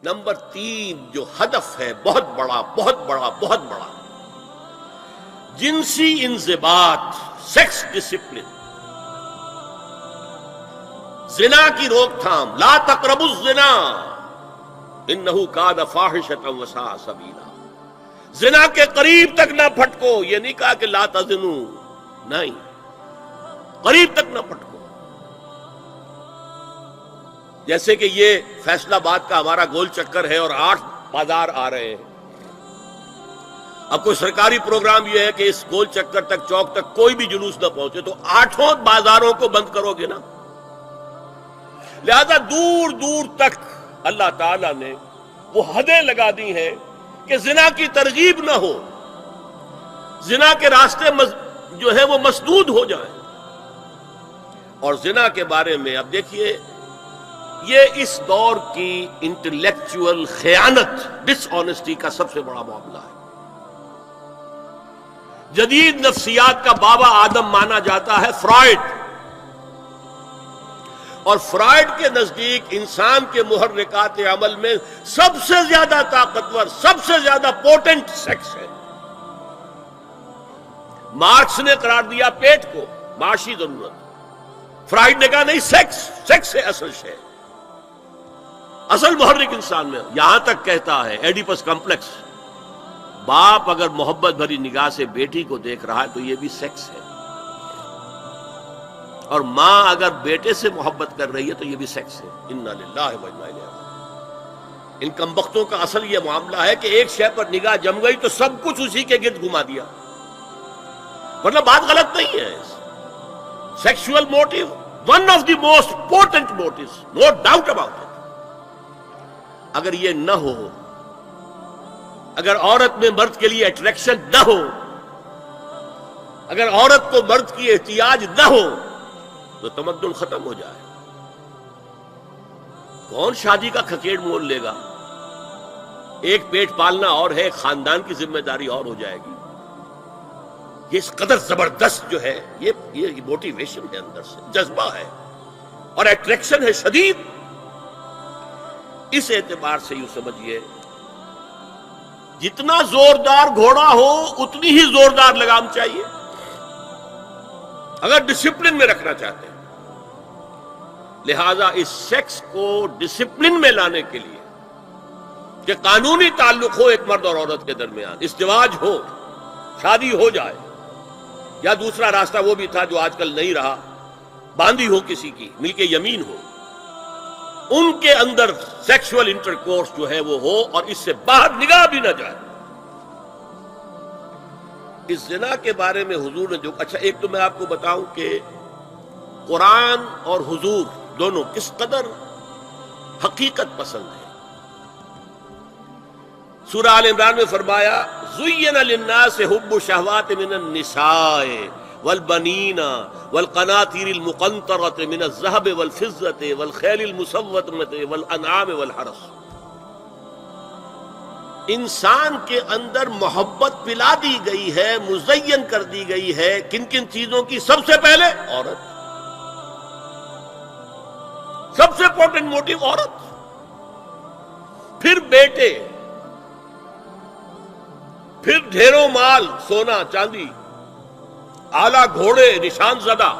Number 3 جو ہدف ہے بہت بڑا بہت بڑا بہت بڑا، جنسی انضباط، سیکس ڈسپلن، زنا کی روک تھام، لا تقربوا الزنا انہ کان فاحشۃ وساء سبیلا۔ زنا کے قریب تک نہ پھٹکو، یہ نہیں کہا کہ لا تزنوا، نہیں، قریب تک نہ پھٹکو۔ جیسے کہ یہ فیصل آباد کا ہمارا گول چکر ہے اور 8 بازار آ رہے ہیں، اب کوئی سرکاری پروگرام یہ ہے کہ اس گول چکر تک، چوک تک کوئی بھی جلوس نہ پہنچے، تو 8 بازاروں کو بند کرو گے نا۔ لہذا دور دور تک اللہ تعالیٰ نے وہ حدیں لگا دی ہیں کہ زنا کی ترغیب نہ ہو، زنا کے راستے جو ہے وہ مسدود ہو جائیں۔ اور زنا کے بارے میں اب دیکھیے، یہ اس دور کی انٹلیکچوئل خیانت، ڈس آنیسٹی کا سب سے بڑا معاملہ ہے۔ جدید نفسیات کا بابا آدم مانا جاتا ہے فرائڈ، اور فرائڈ کے نزدیک انسان کے محرکات عمل میں سب سے زیادہ طاقتور، سب سے زیادہ پوٹنٹ سیکس ہے۔ مارکس نے قرار دیا پیٹ کو معاشی ضرورت، فرائڈ نے کہا نہیں، سیکس ہے اصل شے، اصل محرک انسان میں۔ یہاں تک کہتا ہے ایڈیپس کمپلیکس، باپ اگر محبت بھری نگاہ سے بیٹی کو دیکھ رہا ہے تو یہ بھی سیکس ہے، اور ماں اگر بیٹے سے محبت کر رہی ہے تو یہ بھی سیکس ہے۔ انا للہ و انا الیہ راجعون۔ ان کمبختوں کا اصل یہ معاملہ ہے کہ ایک شے پر نگاہ جم گئی تو سب کچھ اسی کے گرد گھما دیا، ورنہ بات غلط نہیں ہے۔ Sexual motive one of the most important motives, no doubt about it. اگر یہ نہ ہو، اگر عورت میں مرد کے لیے اٹریکشن نہ ہو، اگر عورت کو مرد کی احتیاج نہ ہو تو تمدن ختم ہو جائے۔ کون شادی کا کھکیڑ مول لے گا؟ ایک پیٹ پالنا اور ہے، خاندان کی ذمہ داری اور ہو جائے گی۔ یہ اس قدر زبردست جو ہے، یہ موٹیویشن ہے، اندر سے جذبہ ہے اور اٹریکشن ہے شدید۔ اس اعتبار سے یوں سمجھیے، جتنا زوردار گھوڑا ہو اتنی ہی زوردار لگام چاہیے اگر ڈسپلن میں رکھنا چاہتے ہیں۔ لہذا اس سیکس کو ڈسپلن میں لانے کے لیے کہ قانونی تعلق ہو ایک مرد اور عورت کے درمیان، ازدواج ہو، شادی ہو جائے، یا دوسرا راستہ وہ بھی تھا جو آج کل نہیں رہا، باندھی ہو کسی کی، ملک یمین ہو، ان کے اندر سیکشول انٹرکورس جو ہے وہ ہو اور اس سے باہر نگاہ بھی نہ جائے۔ اس زنا کے بارے میں حضور نے جو، اچھا ایک تو میں آپ کو بتاؤں کہ قرآن اور حضور دونوں کس قدر حقیقت پسند ہے۔ سورہ آل عمران میں فرمایا زُيِّنَ لِلنَّاسِ حُبُّ الشَّهَوَاتِ مِنَ النِّسَاءِ والبنین والقناطیر المقنطرة من الذهب والفضة والخیل المسومة والانعام والحرث۔ انسان کے اندر محبت پلا دی گئی ہے، مزین کر دی گئی ہے، کن کن چیزوں کی؟ سب سے پہلے عورت، سب سے امپورٹنٹ موٹیو عورت، پھر بیٹے، پھر ڈھیروں مال، سونا چاندی، اعلیٰ گھوڑے نشان زدہ،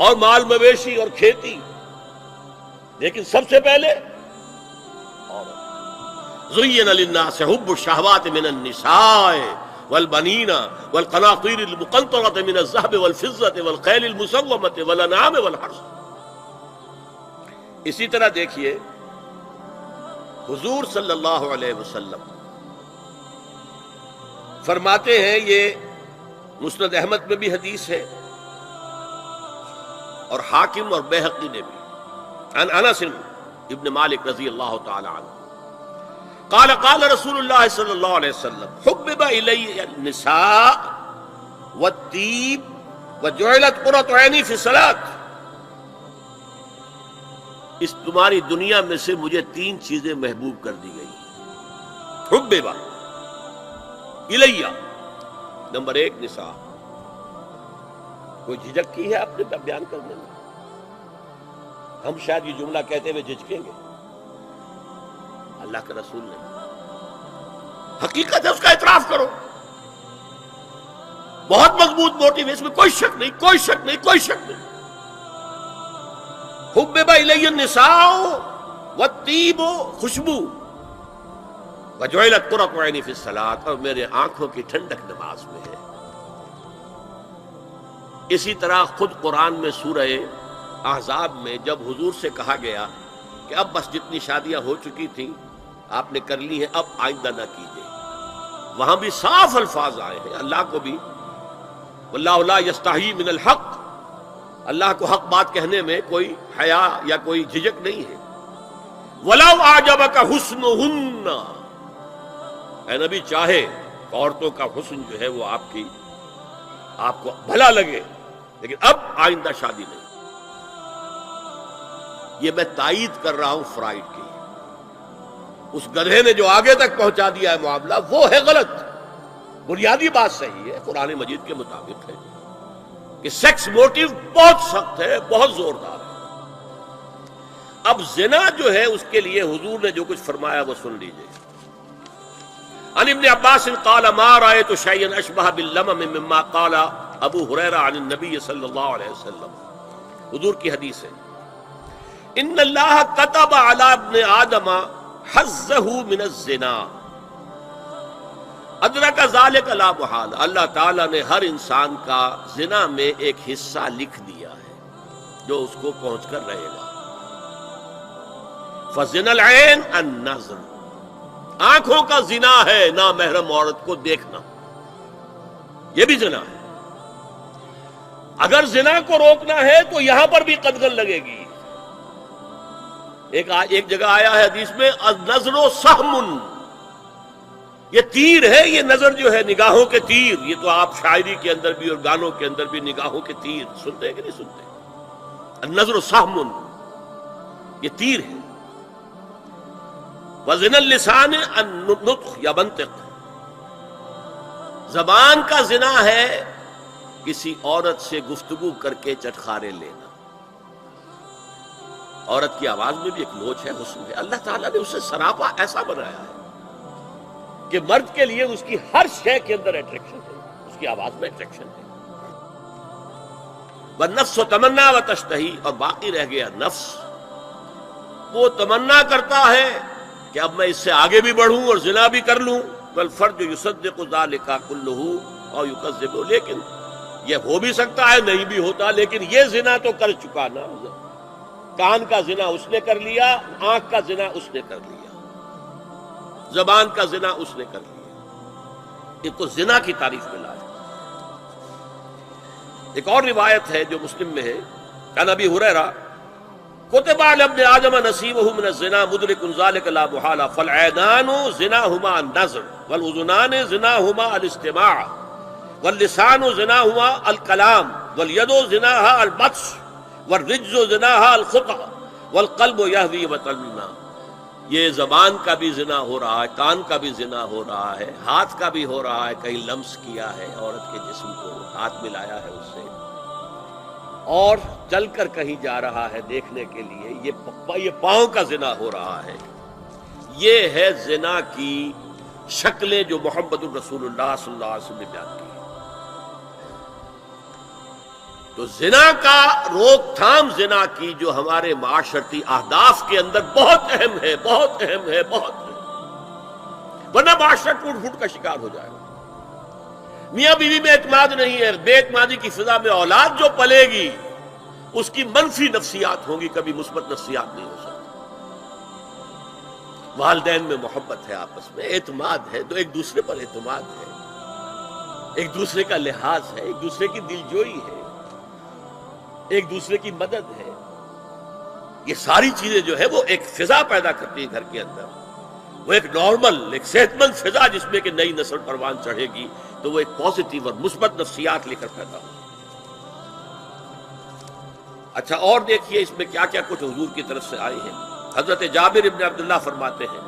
اور مال مویشی اور کھیتی، لیکن سب سے پہلے عورت۔ زُيِّنَ لِلنَّاسِ حُبُّ الشَّهَوَاتِ مِنَ النِّسَاءِ وَالْبَنِينَ وَالْقَنَاطِيرِ الْمُقَنطَرَةِ مِنَ الذَّهَبِ وَالْفِضَّةِ وَالْخَيْلِ الْمُسَوَّمَةِ وَالْأَنْعَامِ وَالْحَرْثِ۔ اسی طرح دیکھیے حضور صلی اللہ علیہ وسلم فرماتے ہیں، یہ مسند احمد میں بھی حدیث ہے اور حاکم اور بیہقی نے بھی، عن انس ابن مالک رضی اللہ تعالی عنہ قال قال رسول اللہ صلی اللہ علیہ وسلم حبب الی النساء والطیب وجعلت قرۃ عینی فی الصلاۃ۔ اس تمہاری دنیا میں سے مجھے 3 چیزیں محبوب کر دی گئی۔ حبب الی، نمبر 1 نساء۔ کوئی جھجک کی ہے آپ نے بیان کرنے میں؟ ہم شاید یہ جملہ کہتے ہوئے جھجکیں گے، اللہ کے رسول نے. حقیقت ہے، اس کا اعتراف کرو. بہت مضبوط موٹیو ہے، اس میں کوئی شک نہیں، کوئی شک نہیں، کوئی شک نہیں. حبب الی النساء والطیب، خوشبو، وجعلت قرۃ عینی فی الصلاۃ، اور میرے آنکھوں کی ٹھنڈک نماز میں ہے. اسی طرح خود قرآن میں سورہ احزاب میں جب حضور سے کہا گیا کہ اب بس جتنی شادیاں ہو چکی تھیں آپ نے کر لی ہیں، اب آئندہ نہ کیجیے، وہاں بھی صاف الفاظ آئے ہیں. اللہ کو بھی واللہ لا یستحیی من الحق، اللہ کو حق بات کہنے میں کوئی حیا یا کوئی جھجک نہیں ہے. وَلَوْ أَعْجَبَكَ حُسْنُهُنَّ، اے نبی چاہے عورتوں کا حسن جو ہے وہ آپ کو بھلا لگے، لیکن اب آئندہ شادی نہیں. یہ میں تائید کر رہا ہوں فرائڈ کی. اس گدھے نے جو آگے تک پہنچا دیا ہے معاملہ وہ ہے غلط. بنیادی بات صحیح ہے، قرآن مجید کے مطابق ہے کہ سیکس موٹیو بہت سخت ہے، بہت زوردار ہے. اب زنا جو ہے اس کے لیے حضور نے جو کچھ فرمایا وہ سن لیجئے. عن ابن عباس قال ما رأيت شيئا اشبه باللمم مما قال ابو ہریرہ عن النبی صلی اللہ علیہ وسلم. حضور کی حدیث ہے، ان اللہ كتب على ابن آدم حظه من الزنا ادرک ذلك لا محال. اللہ تعالیٰ نے ہر انسان کا زنا میں ایک حصہ لکھ دیا ہے جو اس کو پہنچ کر رہے گا. فزنا العین النظر، آنکھوں کا زنا ہے نامحرم عورت کو دیکھنا، یہ بھی زنا ہے. اگر زنا کو روکنا ہے تو یہاں پر بھی قدغن لگے گی. ایک جگہ آیا ہے حدیث میں النظر سہم، یہ تیر ہے. یہ نظر جو ہے نگاہوں کے تیر، یہ تو آپ شاعری کے اندر بھی اور گانوں کے اندر بھی نگاہوں کے تیر سنتے ہیں کہ نہیں سنتے؟ النظر سہم، یہ تیر ہے. وزن اللسان النطق یا منطق، زبان کا زنا ہے کسی عورت سے گفتگو کر کے چٹخارے لینا. عورت کی آواز میں بھی ایک لوچ ہے، حسن ہے. اللہ تعالیٰ نے اسے سراپا ایسا بنایا ہے کہ مرد کے لیے اس کی ہر شے کے اندر اٹریکشن ہے، اس کی آواز میں اٹریکشن ہے. والنفس تمنا و تشتہی، اور باقی رہ گیا نفس، وہ تمنا کرتا ہے کہ اب میں اس سے آگے بھی بڑھوں اور زنا بھی کر لوں. والفرج یصدق ذلک کلہ او یکذب، لیکن یہ ہو بھی سکتا ہے نہیں بھی ہوتا، لیکن یہ زنا تو کر چکا نا. کان کا زنا اس نے کر لیا، آنکھ کا زنا اس نے کر لیا، زبان کا زنا اس نے کر لیا. یہ تو زنا کی تعریف میں لایا. ایک اور روایت ہے جو مسلم میں ہے، عن ابی ہریرہ کتب علی ابن آدم نصیبہ من الزنا مدرک ذلک لا محالہ فالعینان زناہما النظر والاذنان زناہما الاستماع واللسان زناہما الکلام والید زناہا البطش والرجز زناہا الخطأ والقلب یہوی وطلنا. یہ زبان کا بھی زنا ہو رہا ہے، کان کا بھی زنا ہو رہا ہے، ہاتھ کا بھی ہو رہا ہے، کہیں لمس کیا ہے عورت کے جسم کو، ہاتھ ملایا ہے اس سے، اور چل کر کہیں جا رہا ہے دیکھنے کے لیے، یہ پاؤں کا زنا ہو رہا ہے. یہ ہے زنا کی شکلیں جو محمد الرسول اللہ صلی اللہ علیہ وسلم نے بیان کی. تو زنا کا روک تھام، زنا کی جو ہمارے معاشرتی اہداف کے اندر بہت اہم ہے، بہت اہم ہے، بہت اہم، ورنہ معاشرہ ٹوٹ پھوٹ کا شکار ہو جائے گا. میاں بیوی میں اعتماد نہیں ہے، بے اعتمادی کی فضا میں اولاد جو پلے گی اس کی منفی نفسیات ہوں گی، کبھی مثبت نفسیات نہیں ہو سکتی. والدین میں محبت ہے، آپس میں اعتماد ہے، تو ایک دوسرے پر اعتماد ہے، ایک دوسرے کا لحاظ ہے، ایک دوسرے کی دلجوئی ہے، ایک دوسرے کی مدد ہے. یہ ساری چیزیں جو ہے وہ ایک فضا پیدا کرتی ہیں گھر کے اندر. وہ ایک نارمل، ایک صحت مند فضا جس میں کہ نئی نسل پروان چڑھے گی تو وہ ایک پازیٹیو اور مثبت نفسیات لے کر پیدا ہو. اچھا، اور دیکھیے اس میں کیا کیا کچھ حضور کی طرف سے آئے ہیں. حضرت جابر ابن عبداللہ فرماتے ہیں،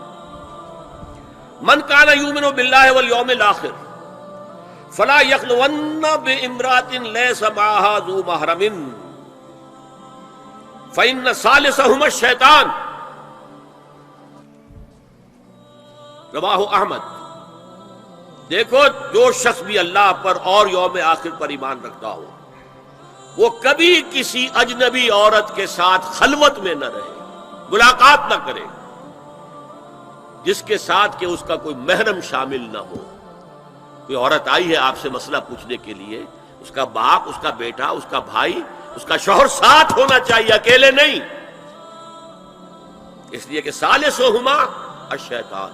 من کان یؤمن باللہ والیوم الآخر فلا یخلون بامرأۃ لیس معها ذو محرم فإن ثالثہما الشیطان. رواہ احمد. دیکھو جو شخص بھی اللہ پر اور یوم آخر پر ایمان رکھتا ہو وہ کبھی کسی اجنبی عورت کے ساتھ خلوت میں نہ رہے، ملاقات نہ کرے جس کے ساتھ کہ اس کا کوئی محرم شامل نہ ہو. کوئی عورت آئی ہے آپ سے مسئلہ پوچھنے کے لیے، اس کا باپ، اس کا بیٹا، اس کا بھائی، اس کا شوہر ساتھ ہونا چاہیے، اکیلے نہیں. اس لیے کہ ثالثہما الشیطان،